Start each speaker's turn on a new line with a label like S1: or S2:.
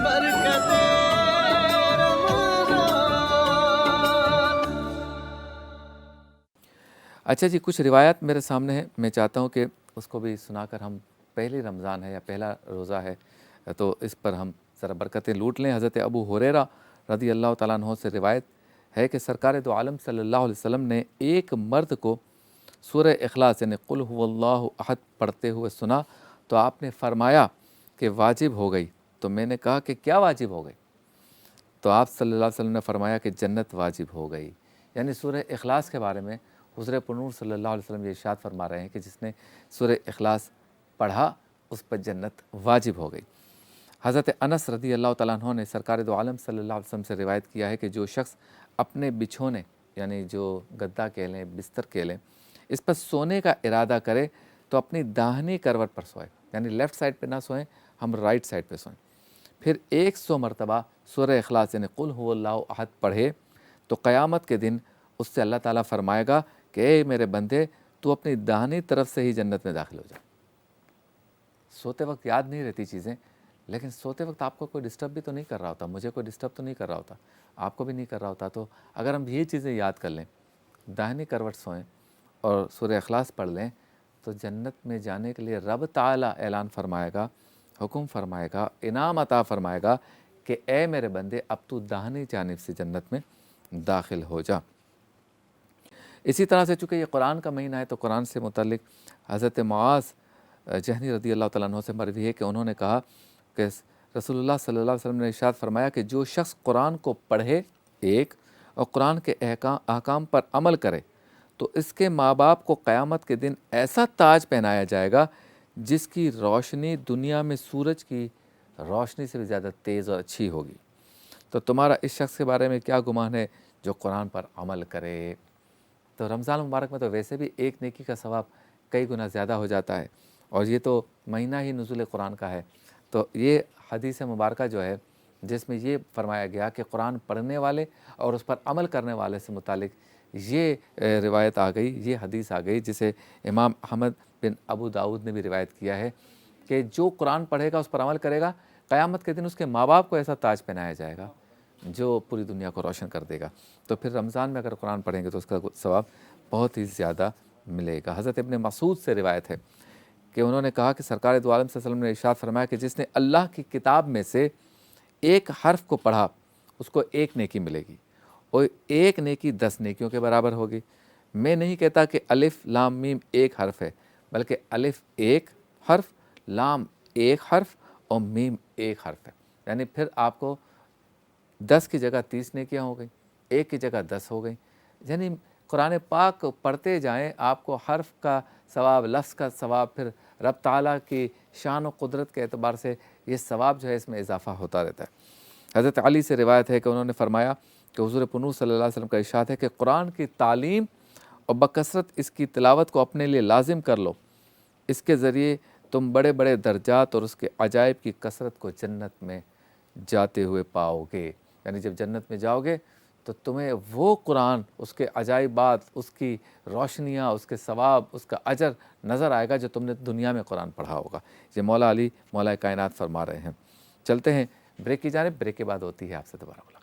S1: برکت
S2: اچھا جی، کچھ روایات میرے سامنے ہیں، میں چاہتا ہوں کہ اس کو بھی سنا کر ہم پہلی رمضان ہے یا پہلا روزہ ہے تو اس پر ہم ذرا برکتیں لوٹ لیں۔ حضرت ابو ہریرہ رضی اللہ تعالیٰ عنہ سے روایت ہے کہ سرکار دو عالم صلی اللہ علیہ وسلم نے ایک مرد کو سورہ اخلاص یعنی قل هو اللہ احد پڑھتے ہوئے سنا تو آپ نے فرمایا کہ واجب ہو گئی۔ تو میں نے کہا کہ کیا واجب ہو گئی؟ تو آپ صلی اللہ علیہ وسلم نے فرمایا کہ جنت واجب ہو گئی۔ یعنی سورہ اخلاص کے بارے میں حضور پرنور صلی اللہ علیہ وسلم یہ ارشاد فرما رہے ہیں کہ جس نے سورہ اخلاص پڑھا اس پر جنت واجب ہو گئی۔ حضرت انس رضی اللہ تعالیٰ عنہ نے سرکار دو عالم صلی اللہ علیہ وسلم سے روایت کیا ہے کہ جو شخص اپنے بچھونے یعنی جو گدا کہہ لیں بستر کہہ لیں اس پر سونے کا ارادہ کرے تو اپنی داہنی کروٹ پر سوئے، یعنی لیفٹ سائڈ پہ نہ سوئیں، ہم رائٹ سائڈ پہ سوئیں، پھر 100 مرتبہ سورہ اخلاص یعنی قل هو اللہ احد پڑھے تو قیامت کے دن اس سے اللہ تعالیٰ فرمائے گا کہ اے میرے بندے تو اپنی داہنی طرف سے ہی جنت میں داخل ہو جا۔ سوتے وقت یاد نہیں رہتی چیزیں، لیکن سوتے وقت آپ کو کوئی ڈسٹرب بھی تو نہیں کر رہا ہوتا، مجھے کوئی ڈسٹرب تو نہیں کر رہا ہوتا، آپ کو بھی نہیں کر رہا ہوتا، تو اگر ہم یہ چیزیں یاد کر لیں، داہنی کروٹ سوئیں اور سورہ اخلاص پڑھ لیں تو جنت میں جانے کے لیے رب تعالیٰ اعلان فرمائے گا، حکم فرمائے گا، انعام عطا فرمائے گا کہ اے میرے بندے اب تو داہنی جانب سے جنت میں داخل ہو جا۔ اسی طرح سے چونکہ یہ قرآن کا مہینہ ہے تو قرآن سے متعلق حضرت معاذ جہنی رضی اللہ تعالیٰ عنہ سے مروی ہے کہ انہوں نے کہا کہ رسول اللہ صلی اللہ علیہ وسلم نے ارشاد فرمایا کہ جو شخص قرآن کو پڑھے ایک اور قرآن کے احکام پر عمل کرے تو اس کے ماں باپ کو قیامت کے دن ایسا تاج پہنایا جائے گا جس کی روشنی دنیا میں سورج کی روشنی سے بھی زیادہ تیز اور اچھی ہوگی۔ تو تمہارا اس شخص کے بارے میں کیا گمان ہے جو قرآن پر عمل کرے؟ تو رمضان مبارک میں تو ویسے بھی ایک نیکی کا ثواب کئی گنا زیادہ ہو جاتا ہے، اور یہ تو مہینہ ہی نزول قرآن کا ہے، تو یہ حدیث مبارکہ جو ہے جس میں یہ فرمایا گیا کہ قرآن پڑھنے والے اور اس پر عمل کرنے والے سے متعلق یہ روایت آ گئی، یہ حدیث آ گئی جسے امام احمد بن ابو داؤد نے بھی روایت کیا ہے کہ جو قرآن پڑھے گا اس پر عمل کرے گا قیامت کے دن اس کے ماں باپ کو ایسا تاج پہنایا جائے گا جو پوری دنیا کو روشن کر دے گا۔ تو پھر رمضان میں اگر قرآن پڑھیں گے تو اس کا ثواب بہت ہی زیادہ ملے گا۔ حضرت ابن مسعود سے روایت ہے کہ انہوں نے کہا کہ سرکار دو عالم صلی اللہ علیہ وسلم نے ارشاد فرمایا کہ جس نے اللہ کی کتاب میں سے ایک حرف کو پڑھا اس کو ایک نیکی ملے گی، اور ایک نیکی 10 نیکیوں کے برابر ہوگی۔ میں نہیں کہتا کہ الف لام میم ایک حرف ہے، بلکہ الف ایک حرف، لام ایک حرف اور میم ایک حرف ہے، یعنی پھر آپ کو 10 کی جگہ 30 نیکیاں ہو گئیں، ایک کی جگہ 10 ہو گئیں، یعنی قرآن پاک پڑھتے جائیں آپ کو حرف کا ثواب، لفظ کا ثواب، پھر رب تعالیٰ کی شان و قدرت کے اعتبار سے یہ ثواب جو ہے اس میں اضافہ ہوتا رہتا ہے۔ حضرت علی سے روایت ہے کہ انہوں نے فرمایا کہ حضور پنور صلی اللہ علیہ وسلم کا ارشاد ہے کہ قرآن کی تعلیم اور بکثرت اس کی تلاوت کو اپنے لیے لازم کر لو، اس کے ذریعے تم بڑے بڑے درجات اور اس کے عجائب کی کثرت کو جنت میں جاتے ہوئے پاؤ گے، یعنی جب جنت میں جاؤ گے تو تمہیں وہ قرآن، اس کے عجائبات، اس کی روشنیاں، اس کے ثواب، اس کا اجر نظر آئے گا جو تم نے دنیا میں قرآن پڑھا ہوگا۔ یہ مولا علی مولا کائنات فرما رہے ہیں۔ چلتے ہیں بریک کی جانب، بریک کے بعد ہوتی ہے آپ سے دوبارہ ملاقات۔